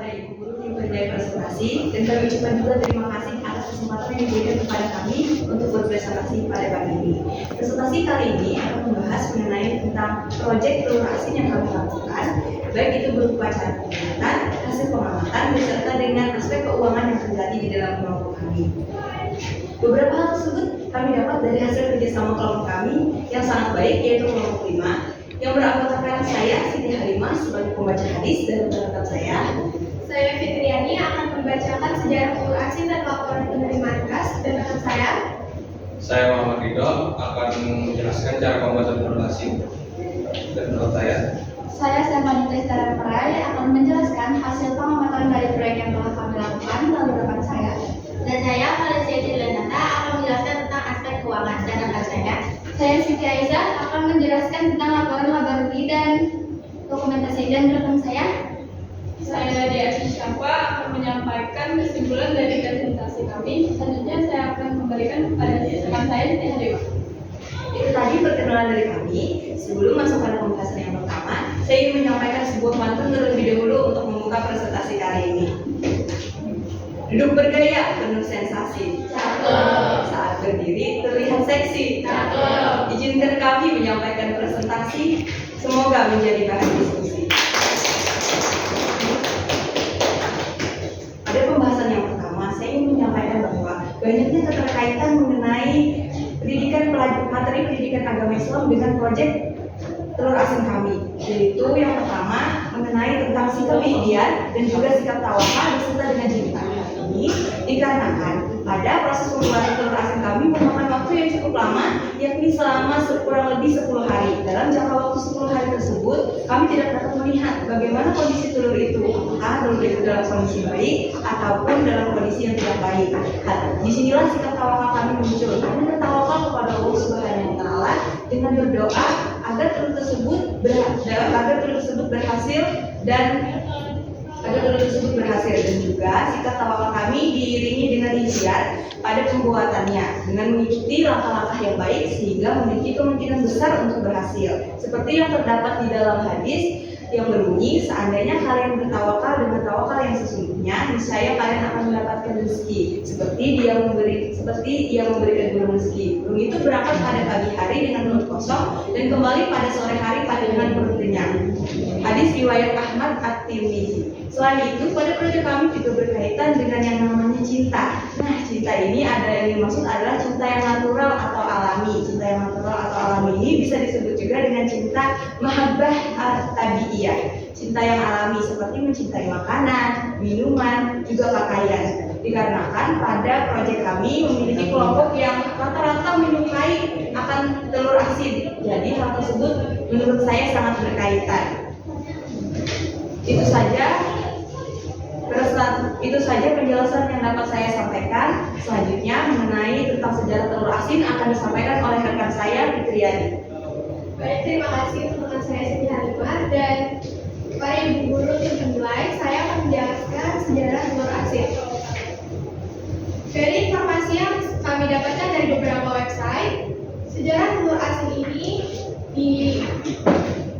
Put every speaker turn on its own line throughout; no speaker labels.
kepada Ibu Guru yang berdaya presentasi, dan kami ucapkan juga terima kasih atas kesempatan yang diberikan kepada kami untuk berpresentasi pada pagi ini. Presentasi kali ini akan membahas mengenai tentang proyek telur asin yang kami lakukan, baik itu berupa cara pembuatan, hasil pengamatan, beserta dengan aspek keuangan yang terjadi di dalam kelompok kami. Beberapa hal tersebut kami dapat dari hasil kerjasama kelompok kami yang sangat baik, yaitu kelompok 5, yang beranggotakan saya, Siti Halimah, sebagai pembaca hadis, dan rekan saya
Fitriani akan membacakan sejarah telur asin dan laporan penerimaan kas, dan rekan saya
Muhammad Ridho akan menjelaskan cara pembuatan telur asin, dan rekan
Saya Stefanita Istara Perai akan menjelaskan hasil pengamatan dari proyek yang telah kami lakukan melalui rekan saya.
Dan saya Valencia Cilenata akan menjelaskan tentang aspek keuangan, dan rekan
Saya Siti Aisyah akan menjelaskan tentang laporan laba rugi dan dokumentasi, dan rekan saya
Diasi Syafa akan menyampaikan kesimpulan dari presentasi kami. Selanjutnya saya akan memberikan kepada rekan saya Siti Halimah.
Itu tadi perkenalan dari kami. Sebelum masuk pada pembahasan yang pertama, saya ingin menyampaikan sebuah pantun terlebih dahulu untuk membuka presentasi kali ini. Duduk bergaya, penuh sensasi.
Cakep.
Saat berdiri, terlihat seksi.
Cakep.
Izinkan kami menyampaikan presentasi. Semoga menjadi bahan diskusi. Pada pembahasan yang pertama, saya ingin menyampaikan bahwa banyaknya keterkaitan mengenai materi pendidikan agama Islam dengan proyek telur asin kami, yaitu yang pertama mengenai tentang sikap ihtiar dan juga sikap tawakal beserta dengan cinta. Ini dikarenakan pada proses pembuatan telur asin kami memakan waktu yang cukup lama, yakni selama kurang lebih 10 hari. Dalam jangka waktu 10 hari tersebut, kami tidak dapat melihat bagaimana kondisi telur itu, apakah telur itu dalam kondisi baik ataupun dalam kondisi yang tidak baik. Disinilah sikap tawakal kami muncul. Kami bertawakal kepada Allah Subhanahu wa Ta'ala dengan berdoa agar telur tersebut berhasil dan juga sikap tawakal kami diiringi dengan ikhtiar pada pembuatannya dengan mengikuti langkah-langkah yang baik sehingga memiliki kemungkinan besar untuk berhasil. Seperti yang terdapat di dalam hadis yang berbunyi, seandainya kalian bertawakal dengan tawakal yang sesungguhnya, niscaya kalian akan mendapatkan rezeki seperti ia memberikan burung rezeki. Burung itu berangkat pada pagi hari dengan perut kosong dan kembali pada sore hari dengan perut kenyang. Hadis riwayat Ahmad At-Tirmizi. Selain itu, pada proyek kami juga berkaitan dengan yang namanya cinta. Nah, cinta ini yang dimaksud adalah cinta yang natural atau alami. Cinta yang natural atau alami ini bisa disebut juga dengan cinta mahabbah tabi'iyah. Cinta yang alami seperti mencintai makanan, minuman, juga pakaian. Dikarenakan pada proyek kami memiliki kelompok yang rata-rata menyukai akan telur asin. Jadi hal tersebut menurut saya sangat berkaitan. Itu saja penjelasan yang dapat saya sampaikan. Selanjutnya mengenai tentang sejarah telur asin akan disampaikan oleh rekan saya Fitriani.
Baik, terima kasih untuk rekan saya Siti Halimah, dan para ibu guru tim penilai, saya akan menjelaskan sejarah telur asin. Dari informasi yang kami dapatkan dari beberapa website, sejarah telur asin ini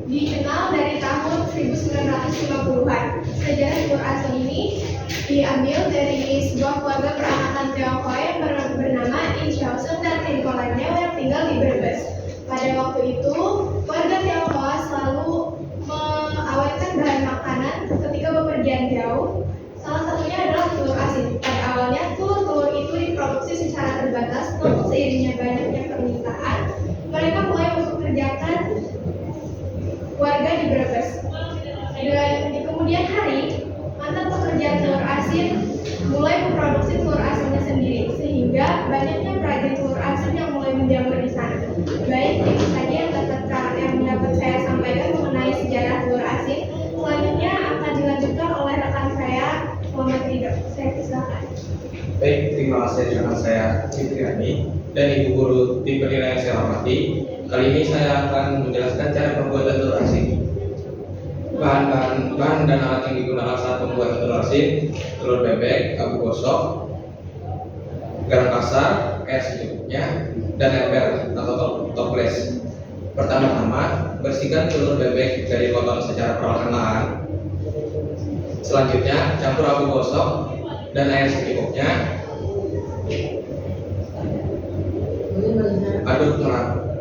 dikenal dari tahun 1950-an. Sejarah telur asin ini diambil dari sebuah keluarga peranakan Tionghoa yang bernama In Xiaosheng dan lingkungannya yang tinggal di Brebes. Pada waktu itu, warga Tionghoa selalu mengawetkan bahan makanan ketika bepergian jauh. Salah satunya adalah telur asin. Pada awalnya telur itu diproduksi secara terbatas, namun seiringnya banyaknya permintaan, mereka mulai mempekerjakan warga di Brebes. Dan di kemudian hari, mantan pekerja telur asin mulai memproduksi telur asinnya sendiri, sehingga banyaknya perajin telur asin yang mulai menjamur di sana. Baik, itu saja yang dapat saya sampaikan mengenai sejarah telur asin. Selanjutnya akan dilanjutkan oleh rekan saya Muhammad Ridho. Saya silakan.
Baik, terima kasih rekan saya Fitriani dan ibu guru tim penilaian yang saya hormati. Kali ini saya akan menjelaskan cara pembuatan telur asin. Bahan dan alat yang digunakan saat pembuatan telur asin: telur bebek, abu gosok, garam kasar, air secukupnya, dan ember atau toples. Pertama-tama, bersihkan telur bebek dari kotoran secara perlahan-lahan. Selanjutnya, campur abu gosok dan air secukupnya.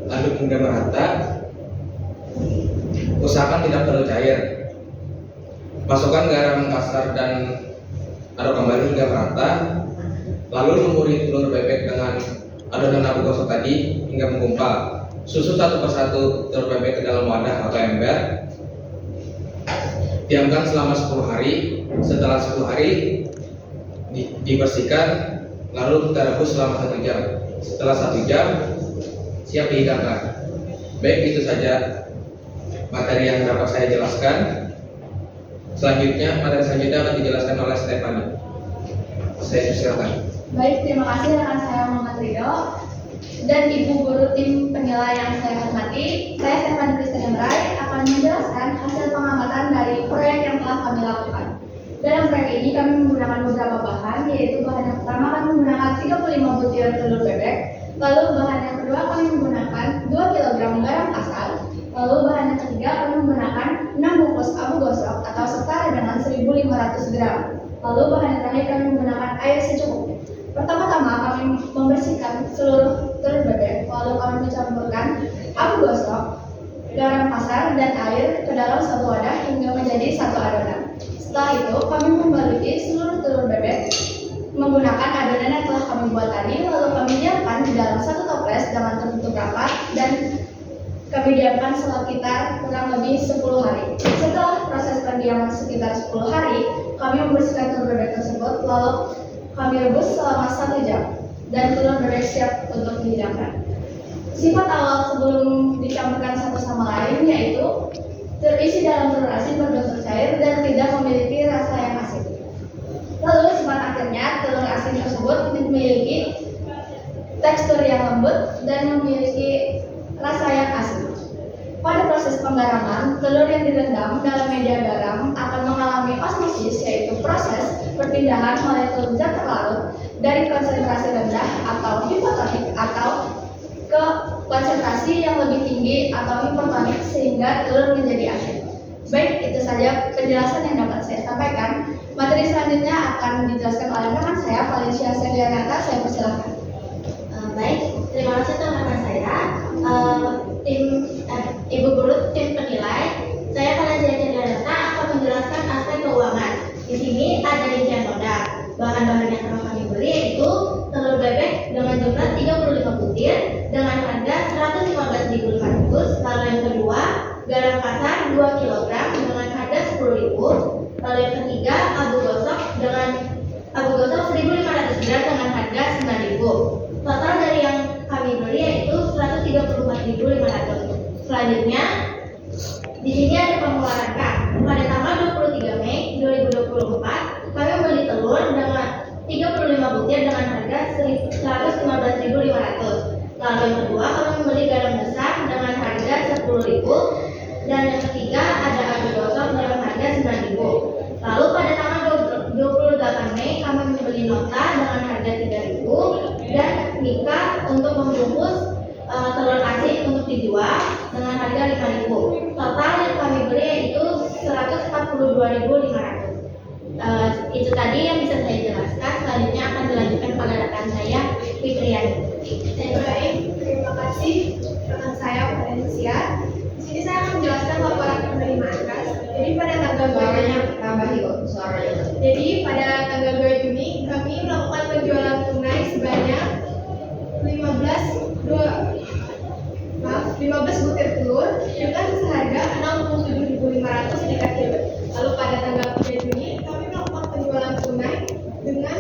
Aduk hingga merata. Usahakan tidak terlalu cair. Masukkan garam kasar dan aduk kembali hingga merata. Lalu lumuri telur bebek dengan adonan abu gosok tadi hingga menggumpal. Susun satu persatu telur bebek ke dalam wadah atau ember. Diamkan selama 10 hari. Setelah 10 hari dibersihkan, lalu kita rebus selama 1 jam. Setelah 1 jam siap dihidangkan. Baik, itu saja materi yang dapat saya jelaskan. Materi selanjutnya akan dijelaskan oleh Stefani. Saya silakan.
Baik, terima kasih rekan saya Muhammad Ridho dan Ibu Guru tim penilai yang saya hormati. Saya Stefani Christian Rai akan menjelaskan hasil pengamatan dari proyek yang telah kami lakukan. Dalam proyek ini kami menggunakan beberapa bahan, yaitu bahan yang pertama kami menggunakan 35 butir telur bebek, lalu bahan yang kedua kami menggunakan 2 kg garam kasar, lalu bahan yang ketiga kami menggunakan 6 bungkus abu gosok atau setara dengan 1.500 gram, lalu bahan yang terakhir kami menggunakan air secukupnya. Pertama-tama kami membersihkan seluruh telur bebek, lalu kami mencampurkan abu gosok, garam kasar, dan air ke dalam satu wadah hingga menjadi satu adonan. Setelah itu kami membaluti seluruh telur bebek menggunakan adonan yang telah kami buat tadi, lalu kami diamkan di dalam satu toples dengan tertutup rapat dan kami diamkan sekitar kurang lebih 10 hari. Setelah proses pendiaman sekitar 10 hari, kami membersihkan telur bebek tersebut, lalu kami rebus selama 1 jam dan telur bebek siap untuk dihidangkan. Sifat awal sebelum dicampurkan satu sama lain yaitu terisi dalam telur asin berbentuk cair dan tidak memiliki rasa yang asin. Lalu sifat akhirnya telur asin tersebut memiliki tekstur yang lembut dan memiliki rasa yang asin. Pada proses penggaraman, telur yang direndam dalam media garam akan mengalami osmosis, yaitu proses perpindahan molekul zat terlarut dari konsentrasi rendah atau hipotonik atau ke konsentrasi yang lebih tinggi atau hipertonik sehingga telur menjadi asin. Baik, itu saja penjelasan yang dapat saya sampaikan. Materi selanjutnya akan dijelaskan oleh rekan saya, Valencia Selianata. Saya persilahkan.
Baik, terima kasih teman-teman saya. Ibu Guru tim penilai, saya Valencia Selianata akan menjelaskan aspek keuangan. Di sini ada rincian modal. Bahan-bahan yang telah kami beli yaitu telur bebek dengan jumlah 35 butir dengan harga 115.500. Lalu yang kedua, garam kasar 2 kg dengan harga 10.000. Lalu yang ketiga, abu gosok 1.500 gram dengan harga 9.000. Total dari yang kami beli yaitu 134.500. Selanjutnya, di sini ada pengeluaran kas. Pada tanggal 23 Mei 2024, kami membeli telur dengan 35 butir dengan harga 115.500. Lalu yang kedua, kami membeli garam besar dengan harga 10.000. Dan yang ketiga ada abu gosok dengan harga 9.000. Lalu pada tanggal 28 Mei kami membeli nota dengan harga 3.000 dan mika untuk membungkus telur asin untuk dijual dengan harga 5.000. Total yang kami beli yaitu 142.500. Itu tadi yang bisa saya jelaskan. Selanjutnya akan dilanjutkan pada rekan saya, Fitriani.
Baik, terima kasih rekan saya Valencia. Di sini saya akan menjelaskan laporan penerimaan kas. Jadi pada tanggal 2 Juni kami melakukan penjualan tunai sebanyak 15 butir telur dengan seharga 67.500 di KTP. Lalu pada tanggal 3 Juni kami melakukan penjualan tunai dengan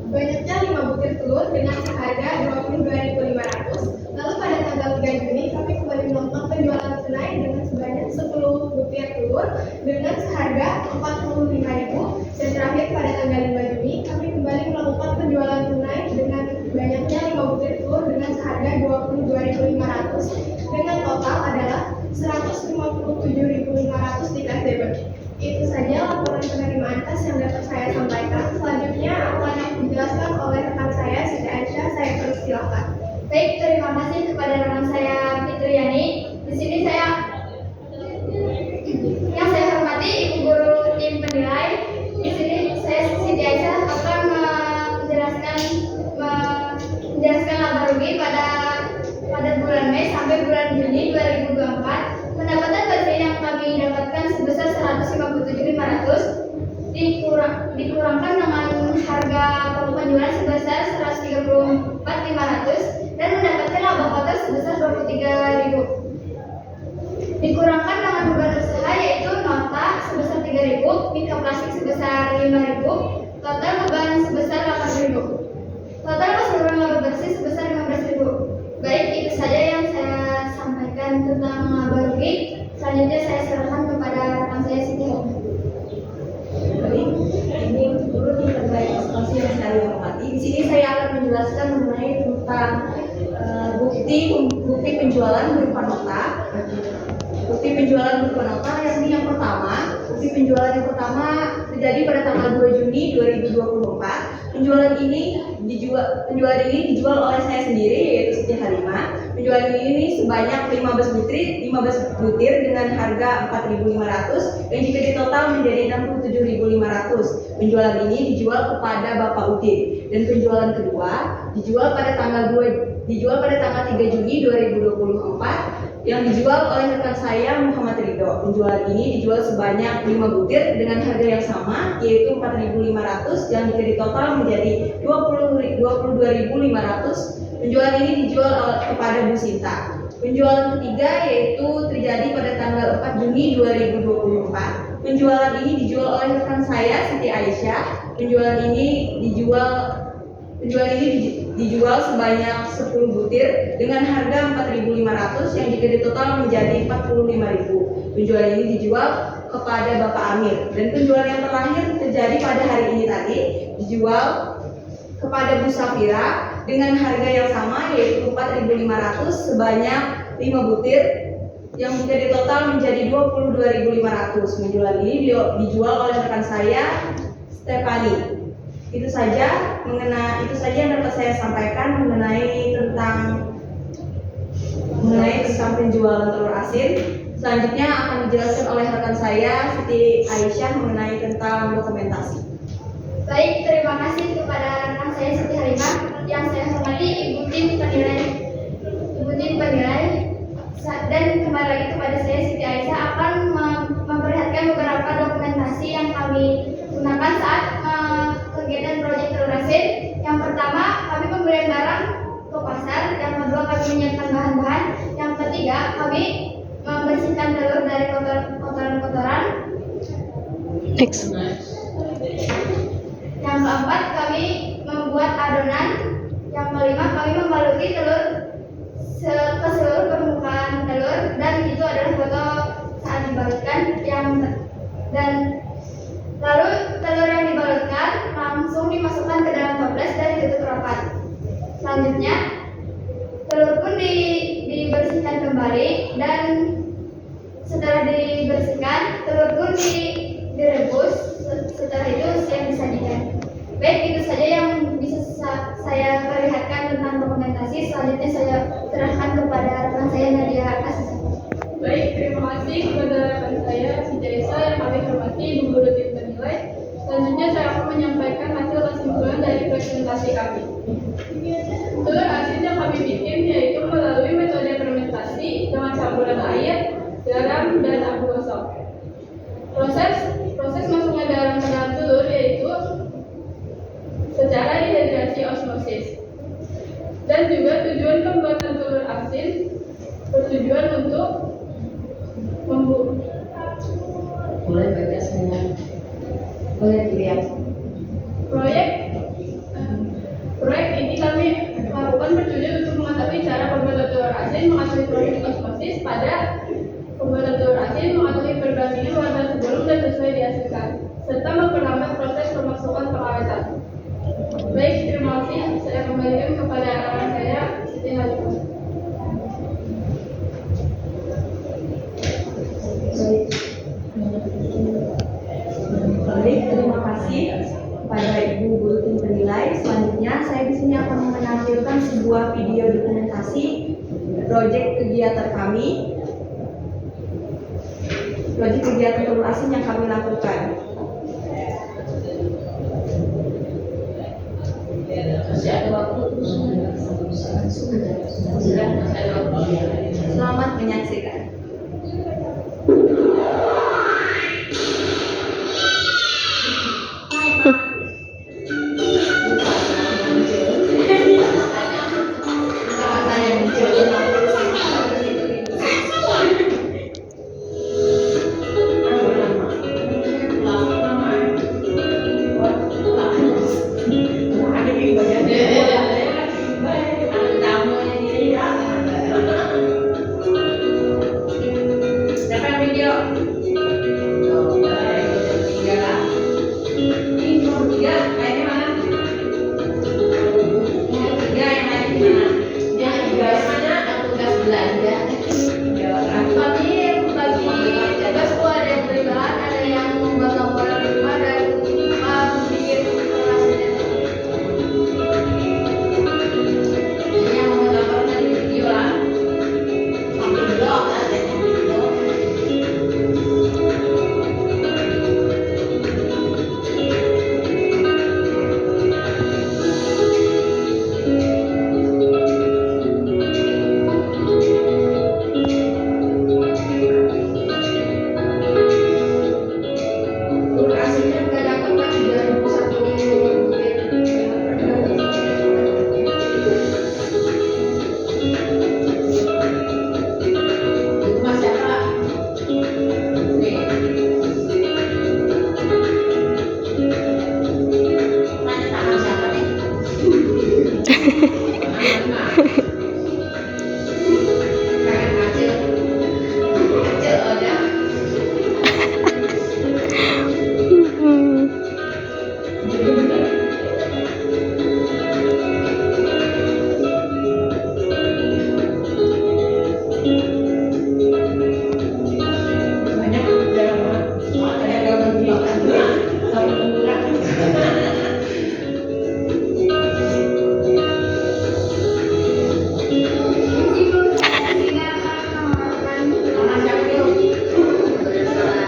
banyaknya 5 butir telur dengan seharga 22.500. Lalu pada tanggal 3 Juni kami kembali melakukan penjualan tunai dengan sebanyak 10 butir telur dengan seharga 45.000. Dan terakhir pada tanggal 5 Juni kami kembali melakukan penjualan tunai dengan banyaknya 5 butir telur dengan seharga 22.500 dengan total adalah 157.500 di kas debit. Itu saja laporan penerimaan kas yang dapat saya sampaikan. Selanjutnya akan dijelaskan oleh rekan saya, Siti Aisyah. Saya persilakan.
Baik, terima kasih kepada rekan saya Fitriani. Di sini yang saya hormati Ibu Guru tim penilai. dikurangkan dengan harga penjualan sebesar 134.500 dan mendapatkan laba kotor sebesar 23.000. Dikurangkan dengan beban usaha yaitu nota sebesar 3.000, mika plastik sebesar 5.000, total beban sebesar 8.000. Total keseluruhan laba bersih sebesar 15.000. Baik, itu saja yang saya sampaikan tentang laba rugi. Selanjutnya saya serahkan kepada rekan saya Siti Hadi.
Baik, ini guru tingkat baik ekspresi yang saya hormati. Di sini saya akan menjelaskan mengenai tentang bukti penjualan berupa nota. Bukti penjualan berupa nota yang pertama, bukti penjualan yang pertama terjadi pada tanggal 2 Juni 2024. Penjualan ini dijual oleh saya sendiri yaitu Siti Halimah. Penjualan ini sebanyak 15 butir dengan harga 4.500 yang jika ditotal menjadi 67.500. Penjualan ini dijual kepada Bapak Udin dan penjualan kedua dijual pada tanggal 3 Juni 2024 yang dijual oleh rekan saya Muhammad Ridho. Penjualan ini dijual sebanyak 5 butir dengan harga yang sama yaitu 4.500 yang jika ditotal menjadi 22.500. Penjualan ini dijual kepada Bu Sinta. Penjualan ketiga yaitu terjadi pada tanggal 4 Juni 2024. Penjualan ini dijual oleh rekan saya Siti Aisyah. Penjualan ini dijual sebanyak 10 butir dengan harga 4.500 yang jika ditotal menjadi 45.000. Penjualan ini dijual kepada Bapak Amir. Dan penjualan yang terakhir terjadi pada hari ini tadi dijual kepada Bu Safira dengan harga yang sama yaitu 4.500 sebanyak 5 butir yang jika ditotal menjadi 22.500. Penjualan ini dijual oleh rekan saya Stefani. Itu saja yang dapat saya sampaikan mengenai tentang penjualan telur asin. Selanjutnya akan dijelaskan oleh rekan saya Siti Aisyah mengenai tentang dokumentasi.
Baik, terima kasih kepada rekan saya Siti Halimah. Yang saya hormati Ibu Tim penilai dan kembali lagi kepada saya Siti Aisyah akan memperlihatkan beberapa dokumentasi yang kami gunakan saat kegiatan proyek telur asin. Yang pertama, kami pembelian barang ke pasar. Yang kedua, kami menyiapkan bahan-bahan. Yang ketiga, kami membersihkan telur dari kotoran-kotoran. Yang keempat, kami membuat adonan. Yang kelima, kami membaluti telur ke seluruh permukaan telur, dan itu adalah foto saat dibalutkan. Dan lalu telur yang dibalutkan langsung dimasukkan ke dalam toples dan ditutup rapat. Selanjutnya, telur pun dibersihkan kembali, dan setelah dibersihkan, telur pun direbus. Setelah itu siap disajikan. Baik, itu saja yang bisa saya perlihatkan tentang dokumentasi. Selanjutnya saya serahkan kepada rekan saya Nadia Asisa.
Baik, terima kasih kepada rekan saya Siti Aisyah yang kami hormati, Bu Guru Tim penilai. Selanjutnya saya akan menyampaikan hasil kesimpulan dari presentasi kami. Telur asin yang kami bikin yaitu melalui metode fermentasi dengan campuran air, garam, dan abu gosok. Proses masuknya garam ke dalam telur yaitu secara dehidrasi osmosis. Dan juga tujuan pembuatan telur asin bertujuan untuk
Boleh baca semua. Boleh dilihat.
Proyek ini kami lakukan bertujuan untuk mengetahui cara pembuatan telur asin, mengetahui proses osmosis pada pembuatan telur asin, mengetahui perbandingan warna sebelum dan sesuai dihasilkan, serta memperlambat proses pemasukan pengawetan. Baik, terima kasih. Saya kembalikan kepada rekan saya Siti Halimah.
Baik, terima kasih kepada Ibu Guru Tim penilai. Selanjutnya saya di sini akan menampilkan sebuah video dokumentasi proyek kegiatan kami, proyek kegiatan telur asin yang kami lakukan. Selamat menyaksikan.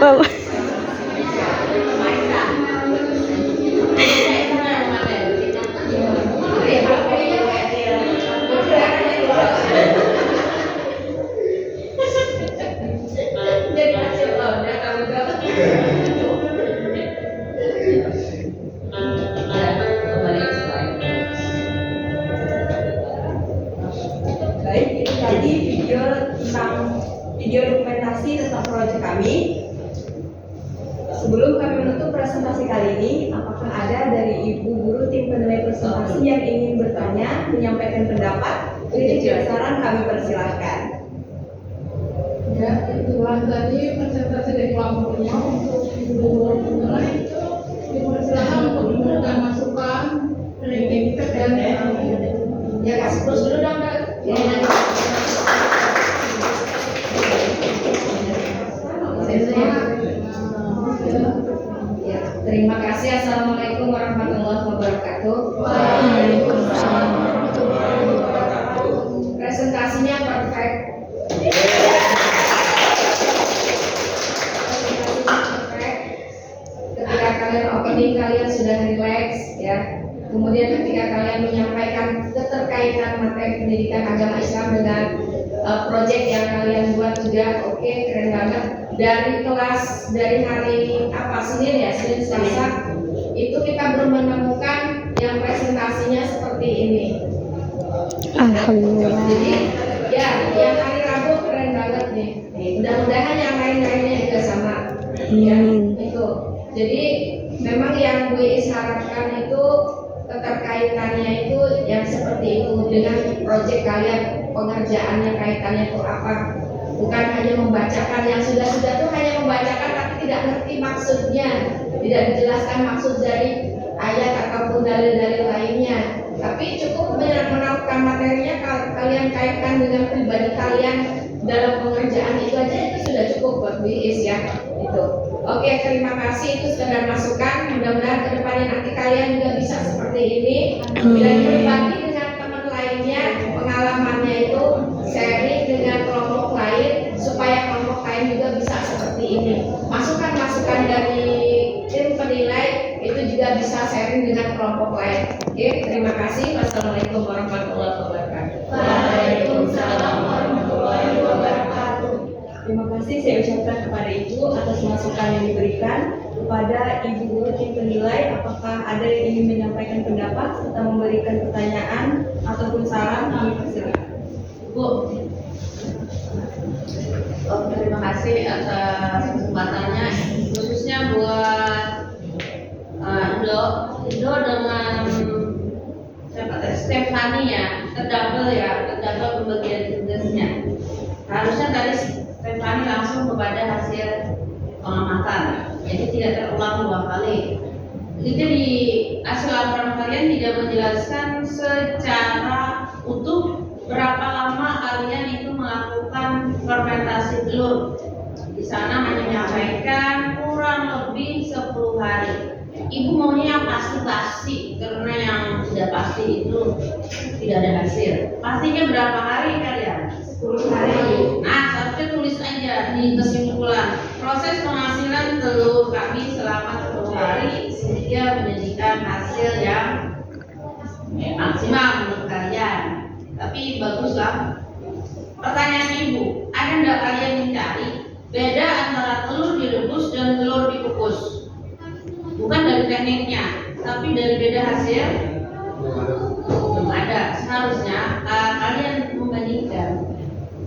Oh.
Baik, itu tadi video dokumentasi tentang proyek kami. Sebelum kami menutup presentasi kali ini, apakah ada dari Ibu Guru tim penilai presentasi yang ingin bertanya, menyampaikan pendapat, kritik dan saran, kami persilahkan.
Ya, itulah tadi presentasi dari kelompok 5 untuk Ibu Guru penilai itu dipersilakan untuk memberikan masukan, kritik dan
Ya kasih terus dulu dong, Kak. Ya, terima kasih. Assalamualaikum warahmatullahi wabarakatuh.
Waalaikumsalam warahmatullahi
wabarakatuh.
Presentasinya perfect. Ketika kalian opening, kalian sudah relax ya. Kemudian ketika kalian menyampaikan keterkaitan materi pendidikan agama Islam dengan proyek yang kalian buat juga, oke, keren banget. Dari kelas dari hari Senin ya, Senin Selasa itu kita belum menemukan yang presentasinya seperti ini.
Alhamdulillah.
Jadi ya, yang hari Rabu keren banget nih. Mudah-mudahan yang lain-lainnya juga sama. Ya, itu. Jadi memang yang Bu Is harapkan itu keterkaitannya itu yang seperti itu dengan proyek kalian, pengerjaannya kaitannya itu apa? Bukan hanya membacakan yang sudah-sudah tuh hanya membacakan tapi tidak ngerti maksudnya, tidak dijelaskan maksud dari ayat ataupun dalil-dalil lainnya. Tapi cukup menerapkan materinya, kalian kaitkan dengan pribadi kalian dalam pengerjaan itu aja, itu sudah cukup buat BIS ya. Itu. Oke, terima kasih, itu sekedar masukan. Mudah-mudahan kedepannya nanti kalian juga bisa seperti ini dan berbagi dengan teman lainnya pengalamannya itu, sharing dengan kelompok lain supaya kelompok lain juga bisa seperti ini. Masukan-masukan dari tim penilai itu juga bisa sharing dengan kelompok lain. Oke, terima kasih. Wassalamualaikum warahmatullahi wabarakatuh.
Waalaikumsalam warahmatullahi wabarakatuh.
Terima kasih saya ucapkan kepada Ibu atas masukan yang diberikan. Kepada Ibu Guru tim penilai, apakah ada yang ingin menyampaikan pendapat serta memberikan pertanyaan ataupun saran, kami persilakan.
Bu.
Terima kasih atas kesempatannya, khususnya buat Indo dengan Stefani ya, terdouble pembagian tugasnya. Harusnya tadi Stefani langsung kepada hasil pengamatan, jadi tidak terulang dua kali. Jadi di hasil laporan kalian tidak menjelaskan secara utuh berapa lama kalian itu melakukan fermentasi telur. Di sana hanya menyampaikan kurang lebih 10 hari. Ibu maunya yang pasti-pasti, karena yang tidak pasti itu tidak ada hasil. Pastinya berapa hari kalian?
10 hari.
Nah, seharusnya tulis aja di kesimpulan proses penghasilan telur kami selama 10 hari sehingga menjadikan hasil yang maksimal menurut kalian. Tapi baguslah. Pertanyaan Ibu, ada nggak kalian mencari beda antara telur direbus dan telur dikukus? Bukan dari tekniknya, tapi dari beda hasil. Belum ada. Seharusnya kalian membandingkan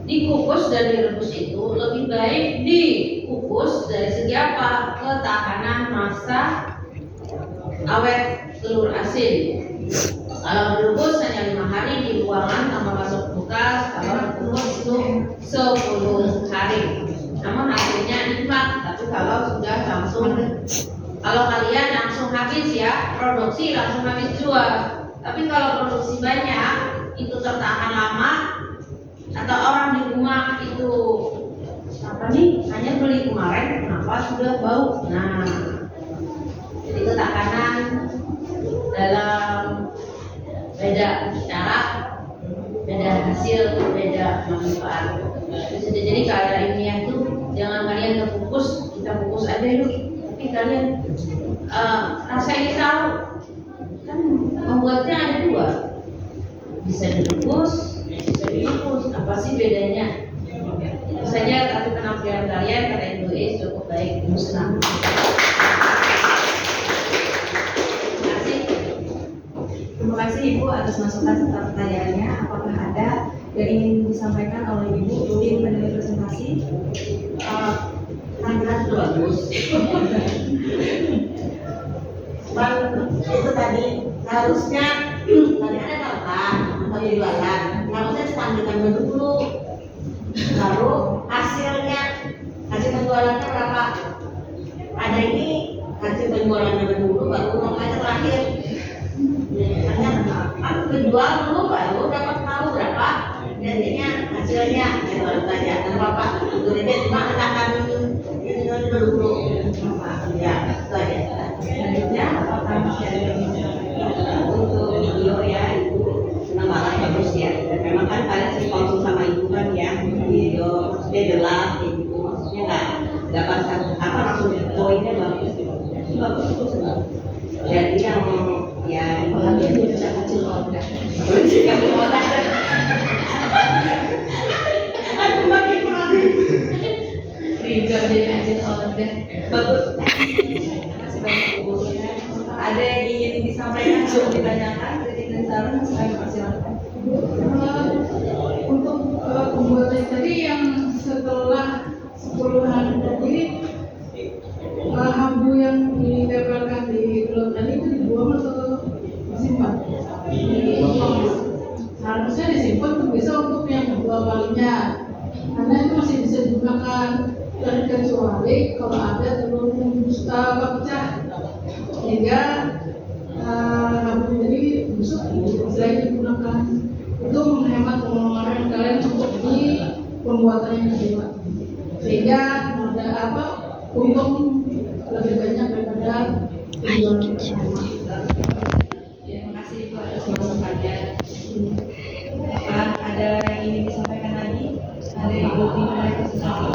dikukus dan direbus itu lebih baik dikukus dari segi apa? Ketahanan masa awet telur asin. Kalau direbus hanya 5 hari di ruangan tanpa masuk kulkas. Kalau dikukus itu 10 hari. Namun hasilnya nikmat. Tapi kalau sudah langsung, kalau kalian langsung habis ya, produksi langsung habis jual. Tapi kalau produksi banyak, itu tertahan lama. Atau orang di rumah itu hanya beli kemarin, kenapa sudah bau? Nah, jadi ketahanan dalam beda cara, beda hasil, beda manfaat. Jadi kalau ilmiah itu jangan kalian terfokus, kita fokus aja dulu. Tapi kalian rasa ini tahu kan membuatnya ada 2, bisa dibungkus, bisa dibungkus. Apa sih bedanya? Itu saja. Tapi penampilan kalian kata Ibu cukup baik, musnah.
Terima kasih Ibu atas masukan serta pertanyaannya. Apakah ada yang ingin disampaikan oleh Ibu tim penilai presentasi?
Tampilan sudah bagus. Cuman itu tadi harusnya tadi ada daftar atau jualan. Harusnya disampaikan dulu, baru hasil penjualannya berapa. Ada ini hasil penjualannya dulu, baru namanya terakhir. Hanya penjual dulu baru dapat tahu berapa jadinya hasilnya gitu saja. Dan bapak jadi cuma akan ini dulu ya itu aja.
Selanjutnya apakah masih ada yang ingin disampaikan?
Untuk video ya Ibu penambahan bagus ya. Dan memang kan kalian responsif sama Ibu kan ya, video maksudnya jelas Ibu, maksudnya nggak pasang apa langsung poinnya bagus gitu. Bagus itu sebab. Jadi yang ya
Apalagi bisa kecil order.
aku makin kurang.
Trigger jadi kecil order. Bagus. Terima kasih banyak Ibu. Ada yang ingin disampaikan atau ditanyakan? Kritik dan saran saya persilakan.
Untuk pembuatan tadi yang setelah 10 hari tadi hambu yang ditempelkan di telur tadi itu dibuang atau disimpan? Harusnya disimpan untuk bisa untuk yang kedua kalinya, karena itu masih bisa digunakan, terkecuali kalau ada telur yang pecah sehingga hambu jadi busuk selain digunakan. Itu menghemat pengeluaran kalian untuk di pembuatan yang kedua, sehingga ada untung lebih banyak daripada penjualan pertama.
Terima kasih Ibu atas masukannya. Ada yang ingin disampaikan lagi? Ada Ibu tim penilai presentasi?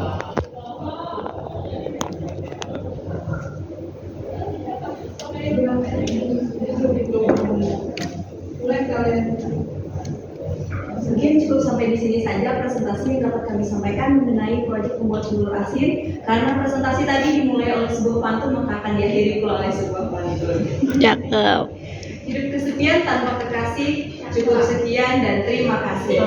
Mungkin cukup sampai di sini saja presentasi yang dapat kami sampaikan mengenai proyek pembuat bulur asin. Karena presentasi tadi dimulai oleh sebuah pantun, maka akan diakhiri pula oleh sebuah pantun.
Cakep.
Hidup kesepian tanpa kekasih, cukup sekian dan terima kasih.